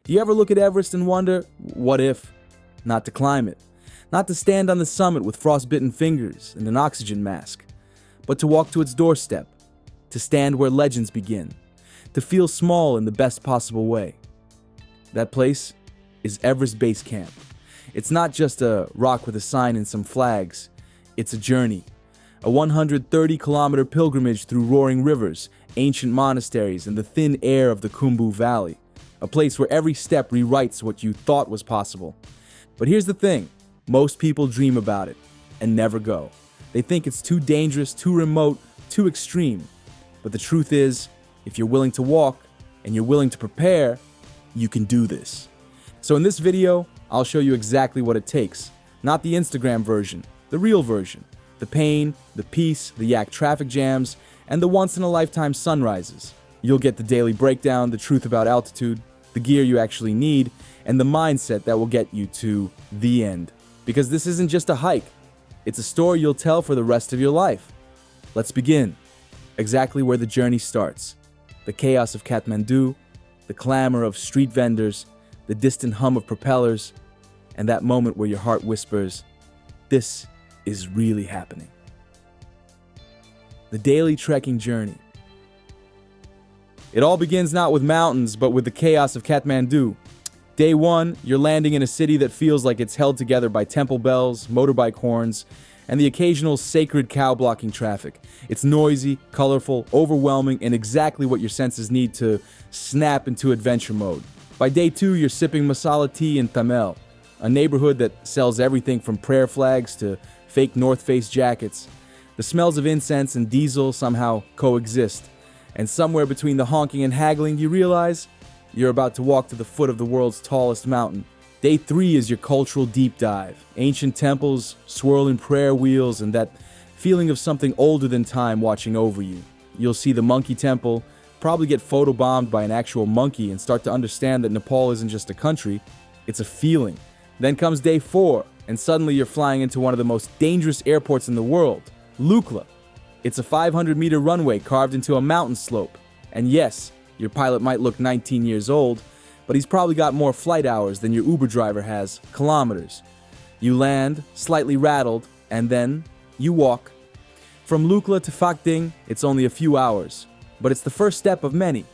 Do you ever look at Everest and wonder, what if? Not to climb it. Not to stand on the summit with frostbitten fingers and an oxygen mask, but to walk to its doorstep, to stand where legends begin, to feel small in the best possible way. That place is Everest Base Camp. It's not just a rock with a sign and some flags. It's a journey. A 130-kilometer pilgrimage through roaring rivers, ancient monasteries, and the thin air of the Khumbu Valley. A place where every step rewrites what you thought was possible. But here's the thing. Most people dream about it and never go. They think it's too dangerous, too remote, too extreme. But the truth is, if you're willing to walk and you're willing to prepare, you can do this. So in this video, I'll show you exactly what it takes. Not the Instagram version, the real version. The pain, the peace, the yak traffic jams, and the once-in-a-lifetime sunrises. You'll get the daily breakdown, the truth about altitude, the gear you actually need, and the mindset that will get you to the end. Because this isn't just a hike. It's a story you'll tell for the rest of your life. Let's begin. Exactly where the journey starts. The chaos of Kathmandu, the clamor of street vendors, the distant hum of propellers, and that moment where your heart whispers, this is really happening. The daily trekking journey. It all begins not with mountains, but with the chaos of Kathmandu. Day one, you're landing in a city that feels like it's held together by temple bells, motorbike horns, and the occasional sacred cow blocking traffic. It's noisy, colorful, overwhelming, and exactly what your senses need to snap into adventure mode. By day two, you're sipping masala tea in Tamil, a neighborhood that sells everything from prayer flags to fake North Face jackets. The smells of incense and diesel somehow coexist. And somewhere between the honking and haggling, you realize you're about to walk to the foot of the world's tallest mountain. Day three is your cultural deep dive. Ancient temples, swirling prayer wheels, and that feeling of something older than time watching over you. You'll see the monkey temple, probably get photobombed by an actual monkey and start to understand that Nepal isn't just a country, it's a feeling. Then comes day four, and suddenly you're flying into one of the most dangerous airports in the world, Lukla. It's a 500-meter runway carved into a mountain slope. And yes, your pilot might look 19 years old, but he's probably got more flight hours than your Uber driver has, kilometers. You land, slightly rattled, and then you walk. From Lukla to Phakding, it's only a few hours, but it's the first step of many.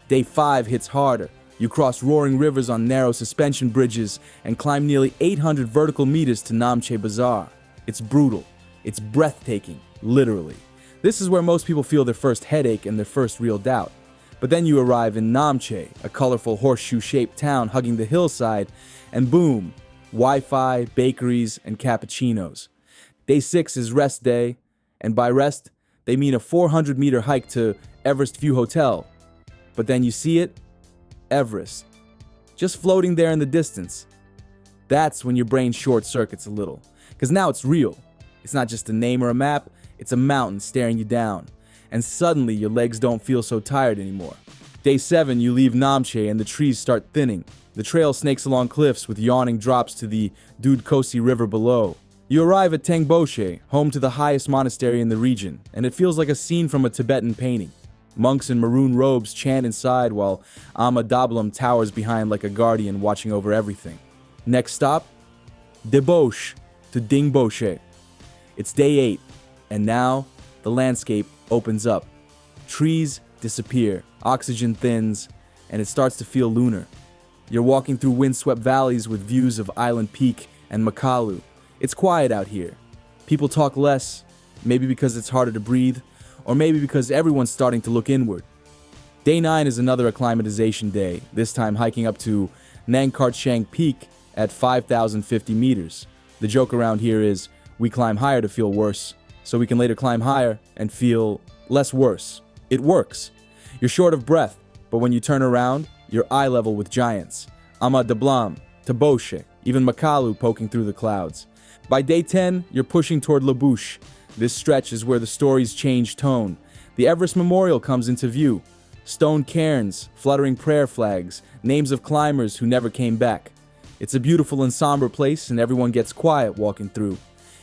Day five hits harder. You cross roaring rivers on narrow suspension bridges and climb nearly 800 vertical meters to Namche Bazaar. It's brutal. It's breathtaking, literally. This is where most people feel their first headache and their first real doubt. But then you arrive in Namche, a colorful horseshoe-shaped town hugging the hillside, and boom, Wi-Fi, bakeries, and cappuccinos. Day six is rest day, and by rest, they mean a 400-meter hike to Everest View Hotel. But then you see it, Everest, just floating there in the distance. That's when your brain short-circuits a little, because now it's real. It's not just a name or a map, it's a mountain staring you down. And suddenly your legs don't feel so tired anymore. Day seven, you leave Namche and the trees start thinning. The trail snakes along cliffs with yawning drops to the Dudkosi River below. You arrive at Tengboche, home to the highest monastery in the region, and it feels like a scene from a Tibetan painting. Monks in maroon robes chant inside while Ama Dablam towers behind like a guardian watching over everything. Next stop, Deboche to Dingboche. It's day 8, and now the landscape opens up. Trees disappear, oxygen thins, and it starts to feel lunar. You're walking through windswept valleys with views of Island Peak and Makalu. It's quiet out here. People talk less, maybe because it's harder to breathe, or maybe because everyone's starting to look inward. Day 9 is another acclimatization day, this time hiking up to Nangkartshang Peak at 5,050 meters. The joke around here is, we climb higher to feel worse, so we can later climb higher and feel less worse. It works. You're short of breath, but when you turn around, you're eye level with giants. Ama Dablam, Teboche, even Makalu poking through the clouds. By day 10, you're pushing toward Labouche. This stretch is where the stories change tone. The Everest Memorial comes into view. Stone cairns, fluttering prayer flags, names of climbers who never came back. It's a beautiful and somber place, and everyone gets quiet walking through.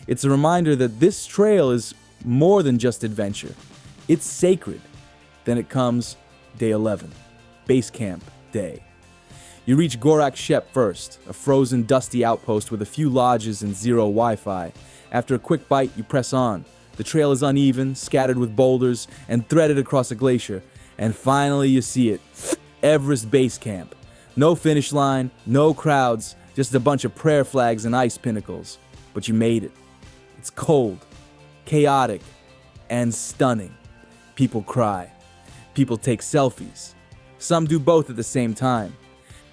It's a reminder that this trail is more than just adventure. It's sacred. Then it comes day 11, base camp day. You reach Gorak Shep first, a frozen, dusty outpost with a few lodges and zero Wi-Fi. After a quick bite, you press on. The trail is uneven, scattered with boulders, and threaded across a glacier. And finally you see it. Everest Base Camp. No finish line, no crowds, just a bunch of prayer flags and ice pinnacles. But you made it. It's cold, chaotic, and stunning. People cry. People take selfies. Some do both at the same time.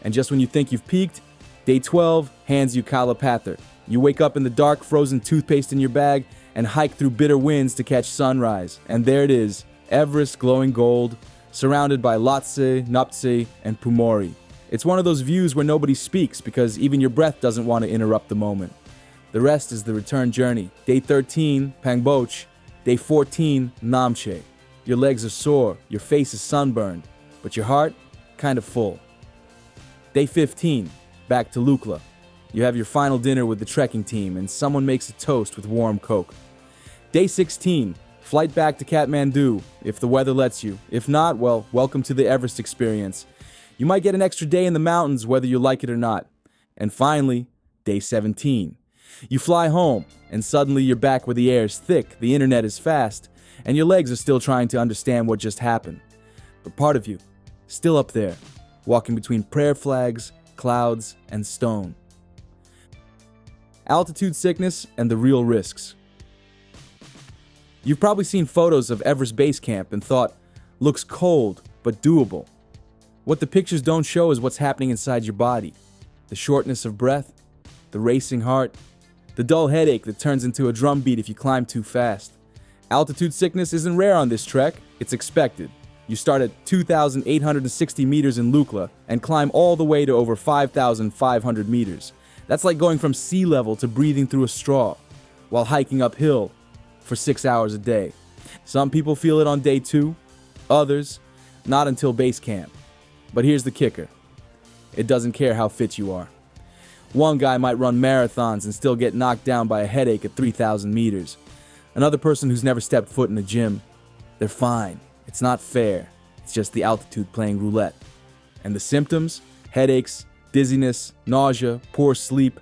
And just when you think you've peaked, day 12 hands you Kala Patthar. You wake up in the dark, frozen toothpaste in your bag, and hike through bitter winds to catch sunrise. And there it is, Everest glowing gold, surrounded by Lhotse, Noptse, and Pumori. It's one of those views where nobody speaks because even your breath doesn't want to interrupt the moment. The rest is the return journey. Day 13, Pangboch. Day 14, Namche. Your legs are sore, your face is sunburned, but your heart, kind of full. Day 15, back to Lukla. You have your final dinner with the trekking team and someone makes a toast with warm Coke. Day 16, flight back to Kathmandu, if the weather lets you. If not, well, welcome to the Everest experience. You might get an extra day in the mountains whether you like it or not. And finally, day 17. You fly home, and suddenly you're back where the air is thick, the internet is fast, and your legs are still trying to understand what just happened. But part of you, still up there, walking between prayer flags, clouds, and stone. Altitude sickness and the real risks. You've probably seen photos of Everest Base Camp and thought, looks cold, but doable. What the pictures don't show is what's happening inside your body. The shortness of breath, the racing heart, the dull headache that turns into a drum beat if you climb too fast. Altitude sickness isn't rare on this trek, it's expected. You start at 2,860 meters in Lukla and climb all the way to over 5,500 meters. That's like going from sea level to breathing through a straw, while hiking uphill for 6 hours a day. Some people feel it on day 2, others not until base camp. But here's the kicker. It doesn't care how fit you are. One guy might run marathons and still get knocked down by a headache at 3,000 meters. Another person who's never stepped foot in a gym, they're fine. It's not fair. It's just the altitude playing roulette. And the symptoms? Headaches, dizziness, nausea, poor sleep,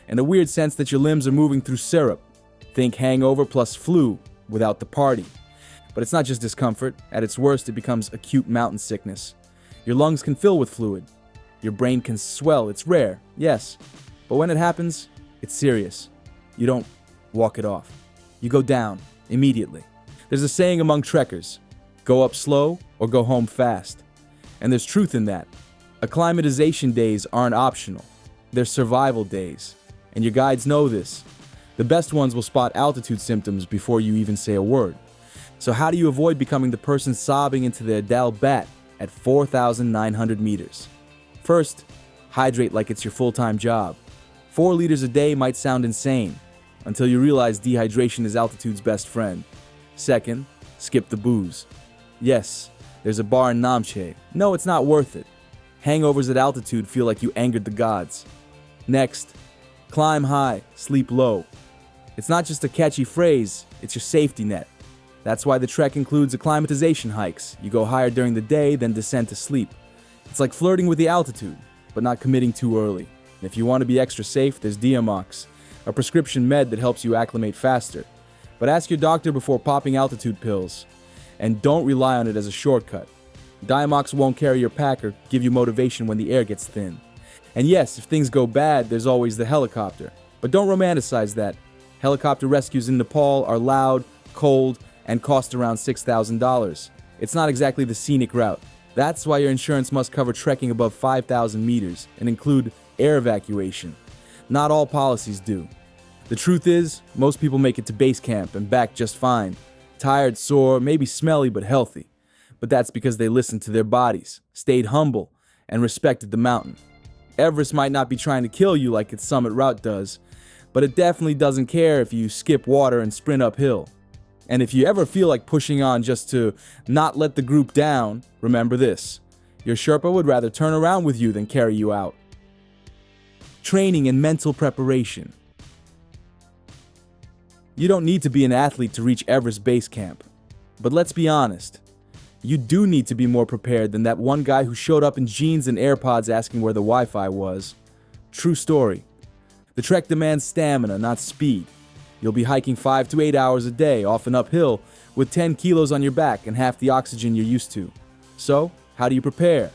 and a weird sense that your limbs are moving through syrup. Think hangover plus flu without the party. But it's not just discomfort. At its worst, it becomes acute mountain sickness. Your lungs can fill with fluid. Your brain can swell. It's rare, yes. But when it happens, it's serious. You don't walk it off. You go down immediately. There's a saying among trekkers, go up slow or go home fast. And there's truth in that. Acclimatization days aren't optional. They're survival days. And your guides know this. The best ones will spot altitude symptoms before you even say a word. So how do you avoid becoming the person sobbing into the Adal Bat at 4,900 meters? First, hydrate like it's your full-time job. 4 liters a day might sound insane, until you realize dehydration is altitude's best friend. Second, skip the booze. Yes, there's a bar in Namche. No, it's not worth it. Hangovers at altitude feel like you angered the gods. Next, climb high, sleep low. It's not just a catchy phrase, it's your safety net. That's why the trek includes acclimatization hikes. You go higher during the day, then descend to sleep. It's like flirting with the altitude, but not committing too early. And if you want to be extra safe, there's Diamox, a prescription med that helps you acclimate faster. But ask your doctor before popping altitude pills. And don't rely on it as a shortcut. Diamox won't carry your pack or give you motivation when the air gets thin. And yes, if things go bad, there's always the helicopter. But don't romanticize that. Helicopter rescues in Nepal are loud, cold, and cost around $6,000. It's not exactly the scenic route. That's why your insurance must cover trekking above 5,000 meters and include air evacuation. Not all policies do. The truth is, most people make it to base camp and back just fine. Tired, sore, maybe smelly, but healthy. But that's because they listened to their bodies, stayed humble, and respected the mountain. Everest might not be trying to kill you like its summit route does, but it definitely doesn't care if you skip water and sprint uphill. And if you ever feel like pushing on just to not let the group down, remember this. Your Sherpa would rather turn around with you than carry you out. Training and mental preparation. You don't need to be an athlete to reach Everest Base Camp. But let's be honest. You do need to be more prepared than that one guy who showed up in jeans and AirPods asking where the Wi-Fi was. True story. The trek demands stamina, not speed. You'll be hiking 5 to 8 hours a day, often uphill, with 10 kilos on your back and half the oxygen you're used to. So, how do you prepare?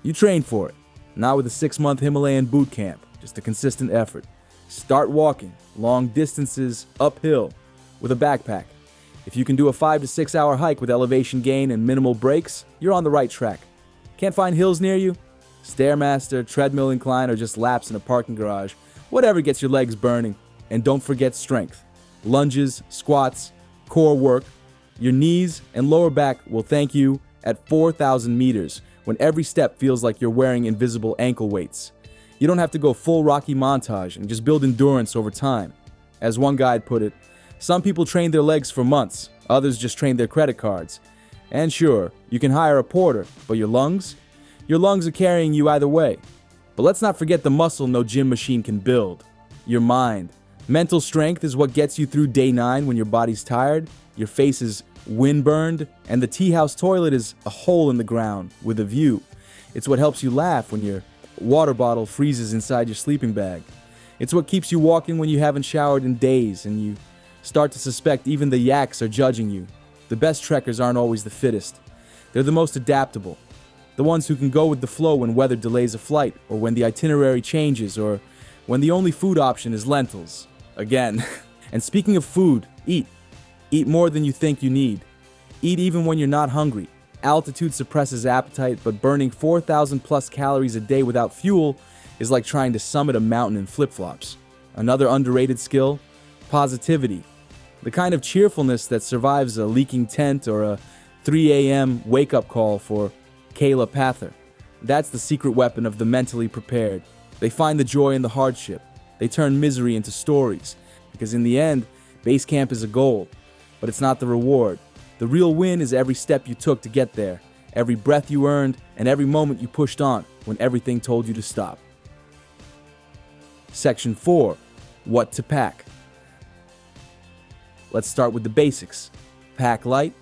You train for it. Not with a 6-month Himalayan boot camp, just a consistent effort. Start walking, long distances, uphill, with a backpack. If you can do a 5 to 6 hour hike with elevation gain and minimal breaks, you're on the right track. Can't find hills near you? Stairmaster, treadmill incline, or just laps in a parking garage. Whatever gets your legs burning. And don't forget strength. Lunges, squats, core work. Your knees and lower back will thank you at 4,000 meters when every step feels like you're wearing invisible ankle weights. You don't have to go full Rocky montage and just build endurance over time. As one guide put it, some people train their legs for months, others just train their credit cards. And sure, you can hire a porter, but your lungs? Your lungs are carrying you either way. But let's not forget the muscle no gym machine can build. Your mind. Mental strength is what gets you through day 9 when your body's tired, your face is windburned, and the tea house toilet is a hole in the ground with a view. It's what helps you laugh when your water bottle freezes inside your sleeping bag. It's what keeps you walking when you haven't showered in days and you start to suspect even the yaks are judging you. The best trekkers aren't always the fittest. They're the most adaptable. The ones who can go with the flow when weather delays a flight, or when the itinerary changes, or when the only food option is lentils. Again. And speaking of food, eat. Eat more than you think you need. Eat even when you're not hungry. Altitude suppresses appetite, but burning 4,000 plus calories a day without fuel is like trying to summit a mountain in flip-flops. Another underrated skill? Positivity. The kind of cheerfulness that survives a leaking tent or a 3 a.m. wake-up call for Kala Patthar. That's the secret weapon of the mentally prepared. They find the joy in the hardship. They turn misery into stories. Because in the end, base camp is a goal, but it's not the reward. The real win is every step you took to get there, every breath you earned, and every moment you pushed on when everything told you to stop. Section 4. What to pack. Let's start with the basics. Pack light,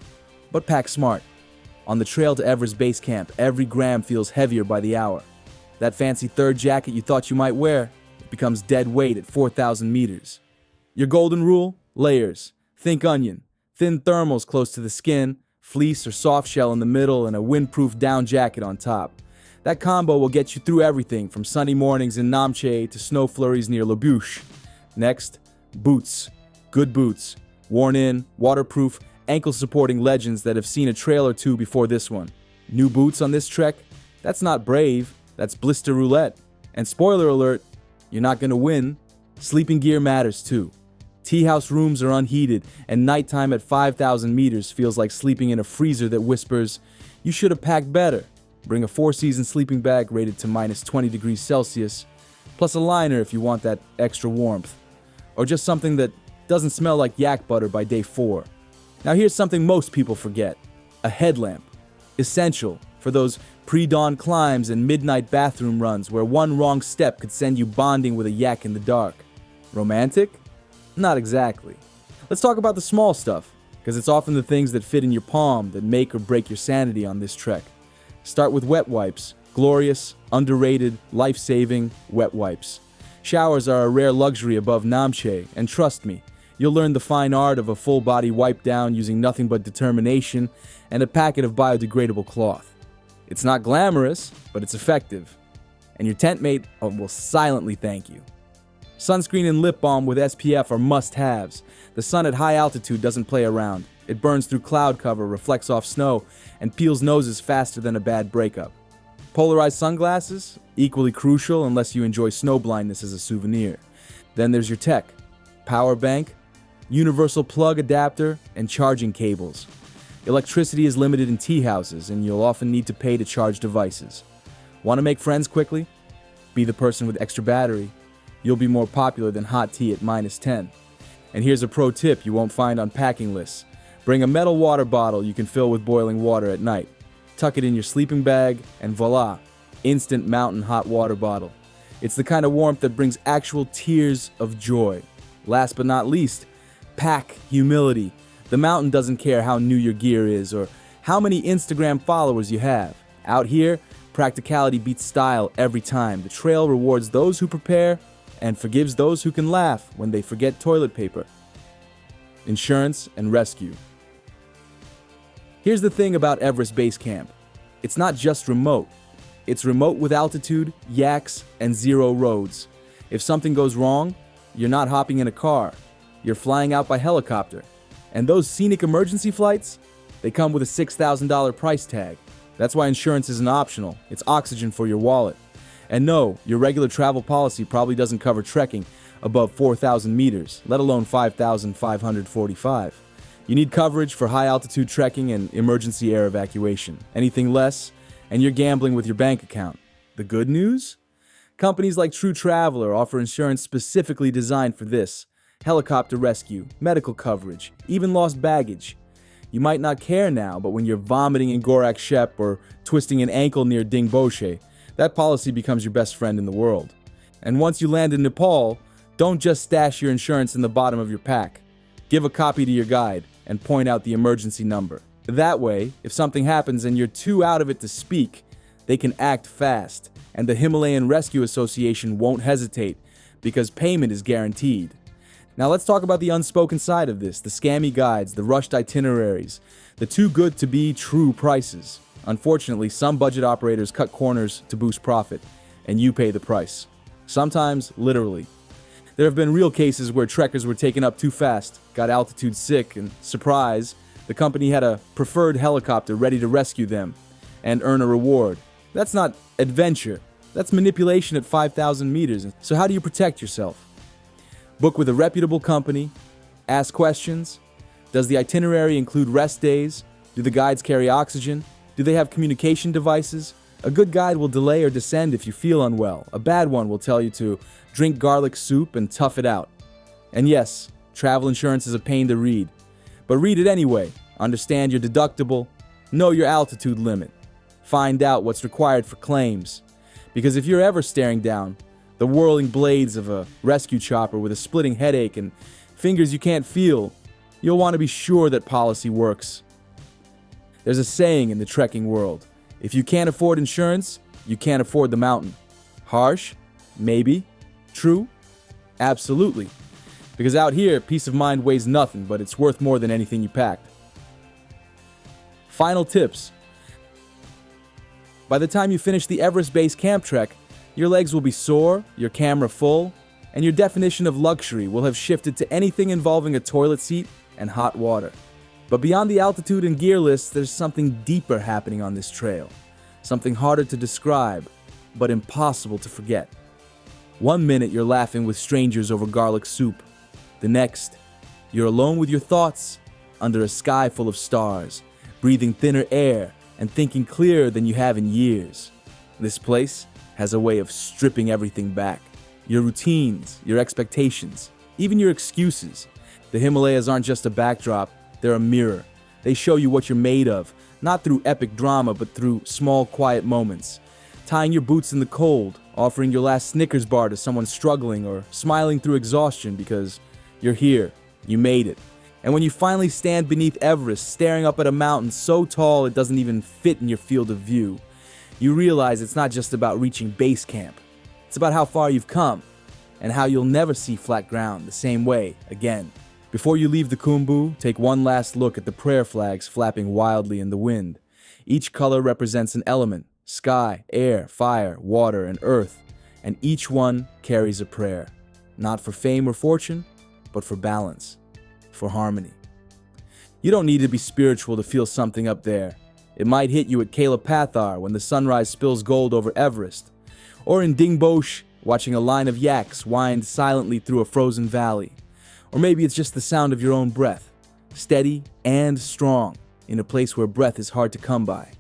but pack smart. On the trail to Everest Base Camp, every gram feels heavier by the hour. That fancy third jacket you thought you might wear, it becomes dead weight at 4,000 meters. Your golden rule? Layers. Think onion. Thin thermals close to the skin, fleece or soft shell in the middle, and a windproof down jacket on top. That combo will get you through everything from sunny mornings in Namche to snow flurries near La Bouche. Next, boots. Good boots. Worn in, waterproof, ankle-supporting legends that have seen a trail or two before this one. New boots on this trek? That's not brave, that's blister roulette. And spoiler alert, you're not gonna win. Sleeping gear matters too. Tea house rooms are unheated, and nighttime at 5,000 meters feels like sleeping in a freezer that whispers, you should have packed better. Bring a 4-season sleeping bag rated to minus 20 degrees Celsius, plus a liner if you want that extra warmth. Or just something that doesn't smell like yak butter by day 4. Now here's something most people forget. A headlamp. Essential for those pre-dawn climbs and midnight bathroom runs where one wrong step could send you bonding with a yak in the dark. Romantic? Not exactly. Let's talk about the small stuff, because it's often the things that fit in your palm that make or break your sanity on this trek. Start with wet wipes. Glorious, underrated, life-saving wet wipes. Showers are a rare luxury above Namche, and trust me, you'll learn the fine art of a full-body wipe down using nothing but determination and a packet of biodegradable cloth. It's not glamorous, but it's effective. And your tent mate will silently thank you. Sunscreen and lip balm with SPF are must-haves. The sun at high altitude doesn't play around. It burns through cloud cover, reflects off snow, and peels noses faster than a bad breakup. Polarized sunglasses? Equally crucial unless you enjoy snow blindness as a souvenir. Then there's your tech. Power bank, universal plug adapter, and charging cables. Electricity is limited in tea houses, and you'll often need to pay to charge devices. Want to make friends quickly? Be the person with extra battery. You'll be more popular than hot tea at minus 10. And here's a pro tip you won't find on packing lists. Bring a metal water bottle you can fill with boiling water at night. Tuck it in your sleeping bag, and voila, instant mountain hot water bottle. It's the kind of warmth that brings actual tears of joy. Last but not least, pack humility. The mountain doesn't care how new your gear is or how many Instagram followers you have. Out here, practicality beats style every time. The trail rewards those who prepare and forgives those who can laugh when they forget toilet paper. Insurance and rescue. Here's the thing about Everest Base Camp. It's not just remote. It's remote with altitude, yaks, and zero roads. If something goes wrong, you're not hopping in a car. You're flying out by helicopter. And those scenic emergency flights, they come with a $6,000 price tag. That's why insurance isn't optional. It's oxygen for your wallet. And no, your regular travel policy probably doesn't cover trekking above 4,000 meters, let alone 5,545. You need coverage for high-altitude trekking and emergency air evacuation. Anything less, and you're gambling with your bank account. The good news? Companies like True Traveler offer insurance specifically designed for this. Helicopter rescue, medical coverage, even lost baggage. You might not care now, but when you're vomiting in Gorak Shep or twisting an ankle near Dingboshe, that policy becomes your best friend in the world. And once you land in Nepal, don't just stash your insurance in the bottom of your pack. Give a copy to your guide and point out the emergency number. That way, if something happens and you're too out of it to speak, they can act fast, and the Himalayan Rescue Association won't hesitate because payment is guaranteed. Now let's talk about the unspoken side of this, the scammy guides, the rushed itineraries, the too good to be true prices. Unfortunately, some budget operators cut corners to boost profit, and you pay the price. Sometimes, literally. There have been real cases where trekkers were taken up too fast, got altitude sick, and surprise, the company had a preferred helicopter ready to rescue them and earn a reward. That's not adventure. That's manipulation at 5,000 meters. So how do you protect yourself? Book with a reputable company. Ask questions. Does the itinerary include rest days? Do the guides carry oxygen? Do they have communication devices? A good guide will delay or descend if you feel unwell. A bad one will tell you to drink garlic soup and tough it out. And yes, travel insurance is a pain to read. But read it anyway. Understand your deductible. Know your altitude limit. Find out what's required for claims. Because if you're ever staring down the whirling blades of a rescue chopper with a splitting headache and fingers you can't feel, you'll want to be sure that policy works. There's a saying in the trekking world. If you can't afford insurance, you can't afford the mountain. Harsh? Maybe. True? Absolutely. Because out here, peace of mind weighs nothing, but it's worth more than anything you packed. Final tips. By the time you finish the Everest Base Camp trek, your legs will be sore, your camera full, and your definition of luxury will have shifted to anything involving a toilet seat and hot water. But beyond the altitude and gear lists, there's something deeper happening on this trail. Something harder to describe, but impossible to forget. 1 minute you're laughing with strangers over garlic soup. The next, you're alone with your thoughts under a sky full of stars, breathing thinner air and thinking clearer than you have in years. This place has a way of stripping everything back. Your routines, your expectations, even your excuses. The Himalayas aren't just a backdrop, they're a mirror. They show you what you're made of, not through epic drama, but through small, quiet moments. Tying your boots in the cold, offering your last Snickers bar to someone struggling, or smiling through exhaustion because you're here, you made it. And when you finally stand beneath Everest, staring up at a mountain so tall it doesn't even fit in your field of view, you realize it's not just about reaching base camp. It's about how far you've come, and how you'll never see flat ground the same way again. Before you leave the Khumbu, take one last look at the prayer flags flapping wildly in the wind. Each color represents an element: sky, air, fire, water, and earth. And each one carries a prayer. Not for fame or fortune, but for balance, for harmony. You don't need to be spiritual to feel something up there. It might hit you at Kala Patthar when the sunrise spills gold over Everest. Or in Dingboshe, watching a line of yaks wind silently through a frozen valley. Or maybe it's just the sound of your own breath, steady and strong, in a place where breath is hard to come by.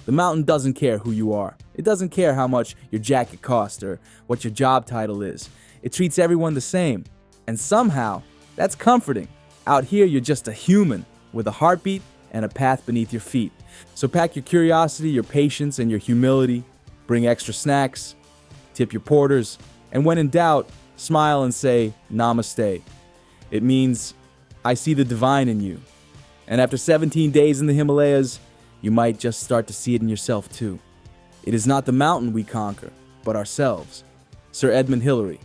The mountain doesn't care who you are. It doesn't care how much your jacket costs or what your job title is. It treats everyone the same. And somehow, that's comforting. Out here, you're just a human with a heartbeat and a path beneath your feet. So pack your curiosity, your patience, and your humility. Bring extra snacks, tip your porters, and when in doubt, smile and say, Namaste. It means, I see the divine in you. And after 17 days in the Himalayas, you might just start to see it in yourself too. It is not the mountain we conquer, but ourselves. Sir Edmund Hillary.